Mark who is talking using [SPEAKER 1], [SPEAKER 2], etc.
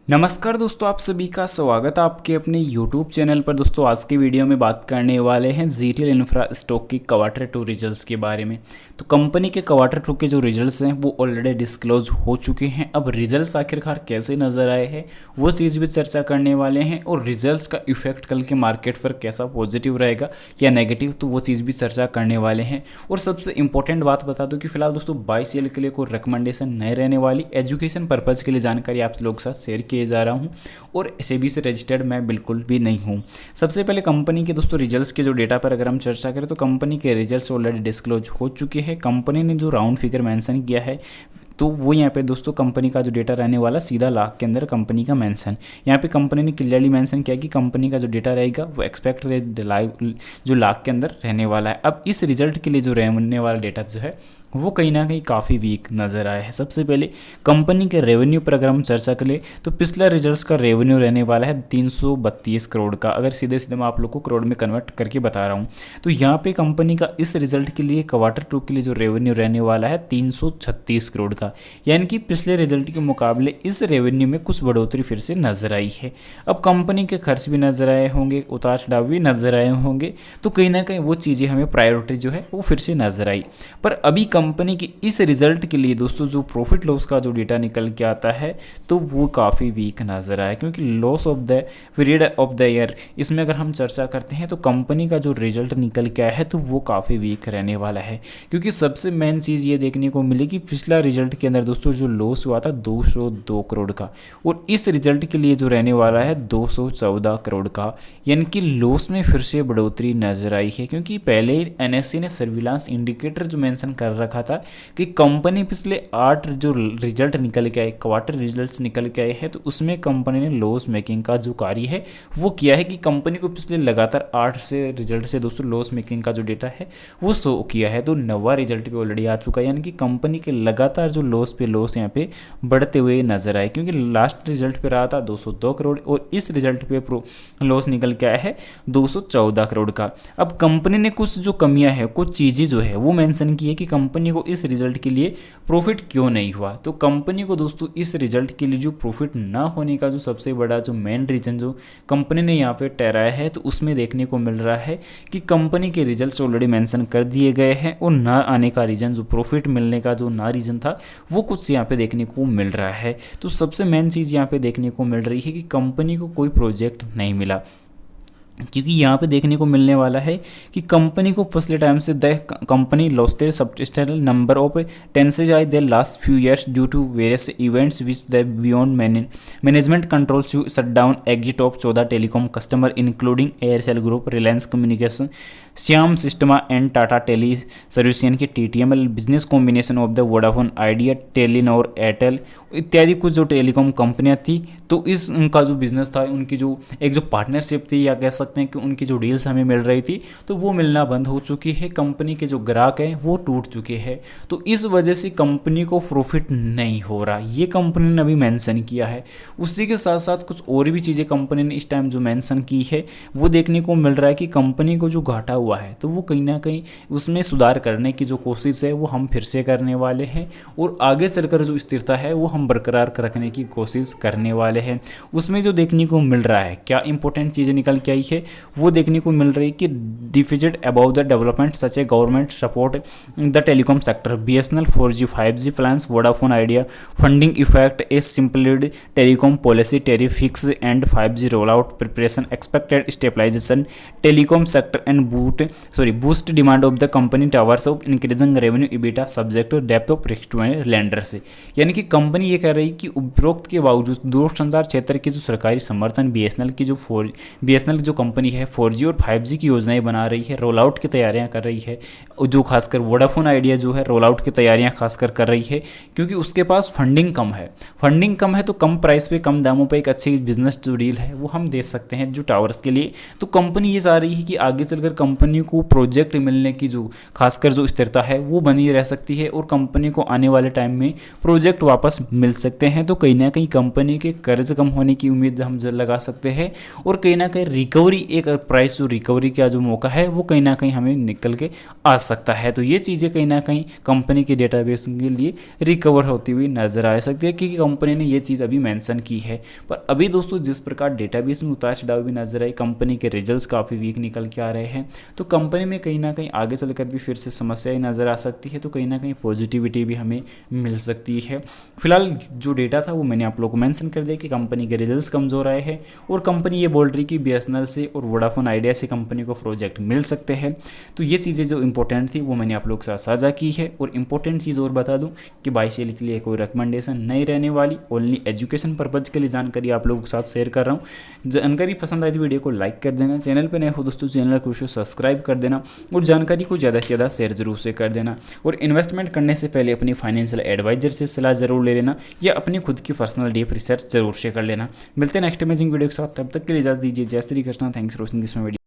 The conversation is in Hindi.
[SPEAKER 1] नमस्कार दोस्तों, आप सभी का स्वागत है आपके अपने YouTube चैनल पर। दोस्तों आज की वीडियो में बात करने वाले हैं जीटीएल इंफ्रा स्टॉक की क्वार्टर टू रिजल्ट्स के बारे में। तो कंपनी के क्वार्टर टू के जो रिजल्ट्स हैं वो ऑलरेडी डिस्क्लोज हो चुके हैं। अब रिजल्ट्स आखिरकार कैसे नज़र आए हैं वो चीज़ भी चर्चा करने वाले हैं, और रिजल्ट्स का इफेक्ट कल के मार्केट पर कैसा पॉजिटिव रहेगा या नेगेटिव, तो वो चीज़ भी चर्चा करने वाले हैं। और सबसे इंपॉर्टेंट बात बता दूँ कि फिलहाल दोस्तों बाय सेल के लिए कोई रिकमेंडेशन नहीं रहने वाली, एजुकेशन पर्पज़ के लिए जानकारी आप लोग के साथ शेयर किए जा रहा हूं, और सेबी से रजिस्टर्ड मैं बिल्कुल भी नहीं हूं। सबसे पहले कंपनी के दोस्तों रिजल्ट्स के जो डेटा पर अगर हम चर्चा करें तो कंपनी के रिजल्ट्स ऑलरेडी डिस्क्लोज हो चुके हैं। कंपनी ने जो राउंड फिगर मेंशन किया है तो वो यहाँ पे दोस्तों कंपनी का जो डेटा रहने वाला सीधा लाख के अंदर कंपनी का मेंशन, यहाँ पे कंपनी ने क्लियरली मेंशन किया कि कंपनी का जो डेटा रहेगा वो एक्सपेक्ट जो लाख के अंदर रहने वाला है। अब इस रिजल्ट के लिए जो रहने वाला डेटा जो है वो कहीं ना कहीं काफ़ी वीक नज़र आया है। सबसे पहले कंपनी के रेवेन्यू पर अगर हम चर्चा करें तो पिछला रिजल्ट्स का रेवेन्यू रहने वाला है 332 करोड़ का। अगर सीधे सीधे मैं आप लोग को करोड़ में कन्वर्ट करके बता रहा हूँ तो यहाँ पे कंपनी का इस रिजल्ट के लिए क्वार्टर टू के लिए जो रेवेन्यू रहने वाला है 336 करोड़ का, यानी कि पिछले रिजल्ट के मुकाबले इस रेवेन्यू में कुछ बढ़ोतरी फिर से नजर आई है। अब कंपनी के खर्च भी नजर आए होंगे, उतार चढ़ाव भी नजर आए होंगे, तो कहीं ना कहीं वो चीज़ें हमें प्रायोरिटी जो है वो फिर से नजर आई। पर अभी कंपनी की इस रिजल्ट के लिए दोस्तों जो प्रॉफिट लॉस का जो डेटा निकल के आता है तो वो काफ़ी वीक नजर आया, क्योंकि loss of the period of the year इसमें अगर हम चर्चा करते हैं तो कंपनी का जो रिजल्ट निकल के आया है तो वो काफ़ी वीक रहने वाला है। क्योंकि सबसे मेन चीज़ ये देखने को मिली कि पिछला रिजल्ट के अंदर दोस्तों जो लॉस हुआ था 202 करोड़ का, और इस रिजल्ट के लिए जो रहने वाला है 214 करोड़ का, यानी कि लॉस में फिर से बढ़ोतरी नजर आई है। क्योंकि पहले एनएससी ने सर्विलांस इंडिकेटर जो मेंशन कर रखा था कि कंपनी पिछले 8 जो रिजल्ट निकल के आए, क्वार्टर रिजल्ट्स निकल के आए हैं, तो उसमें कंपनी ने लॉस मेकिंग का जो कार्य है वो किया है कि कंपनी को पिछले लगातार 8 से रिजल्ट से दोस्तों लॉस मेकिंग का जो डेटा है वो शो किया है। तो नवा रिजल्ट भी ऑलरेडी आ चुका है, यानी कि कंपनी के लगातार जो लॉस पे लॉस यहाँ पे बढ़ते हुए नजर आए। क्योंकि लास्ट रिजल्ट पे रहा था 202 करोड़ और इस रिजल्ट पे लॉस निकल के आया है 214 करोड़ का। अब कंपनी ने कुछ जो कमियां है, कुछ चीज़ें जो है वो मेंशन की है कि कंपनी को इस रिजल्ट के लिए प्रॉफिट क्यों नहीं हुआ। तो कंपनी को दोस्तों इस रिजल्ट के लिए जो प्रॉफिट ना होने का जो सबसे बड़ा जो मेन रीजन जो कंपनी ने यहाँ पे ठहराया है तो उसमें देखने को मिल रहा है कि कंपनी के रिजल्ट्स ऑलरेडी मेंशन कर दिए गए हैं, और ना आने का रीजन जो प्रॉफिट मिलने का जो ना रीजन था वो कुछ यहाँ पे देखने को मिल रहा है। तो सबसे मेन चीज़ यहाँ पे देखने को मिल रही है कि कंपनी को कोई प्रोजेक्ट नहीं मिला। क्योंकि यहाँ पे देखने को मिलने वाला है कि कंपनी को फर्स्ट टाइम से the company lost their substantial number of tenancies I their last few years due to various events which the beyond management controls to shut down exit of 14 telecom customer including Aircel group, Reliance Communication, Shyam Sistema and Tata Tele Service यानी कि TTML, business combination of the Vodafone Idea, Telenor, Airtel इत्यादि कुछ जो टेलीकॉम कंपनियां थी। तो इस उनका जो बिजनेस था, उनकी जो एक जो पार्टनरशिप थी या कह सकते हैं कि उनकी जो डील्स हमें मिल रही थी तो वो मिलना बंद हो चुकी है। कंपनी के जो ग्राहक हैं वो टूट चुके हैं, तो इस वजह से कंपनी को प्रॉफिट नहीं हो रहा, ये कंपनी ने अभी मेंशन किया है। उसी के साथ साथ कुछ और भी चीज़ें कंपनी ने इस टाइम जो मेंशन की है वो देखने को मिल रहा है कि कंपनी को जो घाटा हुआ है तो वो कहीं ना कहीं उसमें सुधार करने की जो कोशिश है वो हम फिर से करने वाले हैं, और आगे चलकर जो स्थिरता है वो हम बरकरार रखने की कोशिश करने वाले हैं। उसमें जो देखने को मिल रहा है क्या इंपॉर्टेंट चीज़ें निकल के आई है वो देखने को मिल रही है कि deficit about the development such a government support the telecom sector, BSNL 4G 5G plans, Vodafone Idea funding effect, a simplified telecom policy, tariff fix and 5G roll out preparation, expected stabilization telecom sector and boost demand of the company towers of increasing revenue EBITDA subject to depth of risk to lender से। यानी कि कंपनी ये कह रही कि उपरोक्त के बावजूद दूरसंचार क्षेत्र के जो सरकारी समर्थन बीएसएनएल की बीएसएनएल जो कंपनी है 4G और 5G की योजनाएं बना रही है, रोल आउट की तैयारियां कर रही है, जो खासकर वोडाफोन आइडिया जो है रोल आउट की तैयारियां खासकर कर रही है, क्योंकि उसके पास फंडिंग कम है तो कम प्राइस पे कम दामों पे एक अच्छी बिजनेस जो डील है वो हम दे सकते हैं जो टावर्स के लिए। तो कंपनी ये चाह रही है कि आगे चलकर कंपनी को प्रोजेक्ट मिलने की जो खासकर जो स्थिरता है वो बनी रह सकती है, और कंपनी को आने वाले टाइम में प्रोजेक्ट वापस मिल सकते हैं। तो कहीं ना कहीं कंपनी के कर्ज कम होने की उम्मीद हम लगा सकते हैं, और कहीं ना कहीं रिकवरी थोड़ी एक प्राइस जो रिकवरी का जो मौका है वो कहीं ना कहीं हमें निकल के आ सकता है। तो ये चीज़ें कहीं ना कहीं कंपनी के डेटाबेस के लिए रिकवर होती हुई नजर आ सकती है, क्योंकि कंपनी ने ये चीज़ अभी मेंशन की है। पर अभी दोस्तों जिस प्रकार डेटाबेस में उतार चढ़ाव भी नजर आई, कंपनी के रिजल्ट्स काफ़ी वीक निकल के आ रहे हैं, तो कंपनी में कहीं ना कहीं आगे चलकर भी फिर से समस्याएं नजर आ सकती है। तो कहीं ना कहीं पॉजिटिविटी भी हमें मिल सकती है। फिलहाल जो डेटा था वो मैंने आप लोगों को मेंशन कर दिया कि कंपनी के रिजल्ट्स कमज़ोर आए हैं, और कंपनी ये बोल रही कि बीएसएनएल से और वोडाफोन आइडिया से कंपनी को प्रोजेक्ट मिल सकते हैं। तो ये चीज़ें जो इंपॉर्टेंट थी वो मैंने आप लोगों के साथ साझा की है। और इंपॉर्टेंट चीज़ और बता दूं कि बाई सेल के लिए कोई रिकमेंडेशन नहीं रहने वाली, ओनली एजुकेशन पर्पज़ के लिए जानकारी आप लोगों के साथ शेयर कर रहा हूँ। जानकारी पसंद आई तो वीडियो को लाइक कर देना, चैनल पर नए हो दोस्तों चैनल को सब्सक्राइब कर देना, और जानकारी को ज़्यादा से ज़्यादा शेयर जरूर से कर देना। और इन्वेस्टमेंट करने से पहले अपनी फाइनेंशियल एडवाइजर से सलाह जरूर ले लेना, या अपनी खुद की पर्सनल डीप रिसर्च जरूर से कर लेना। मिलते हैं नेक्स्ट अमेजिंग वीडियो के साथ, तब तक के लिए इजाजत दीजिए। जय Shri Krishna. Thanks for watching this video.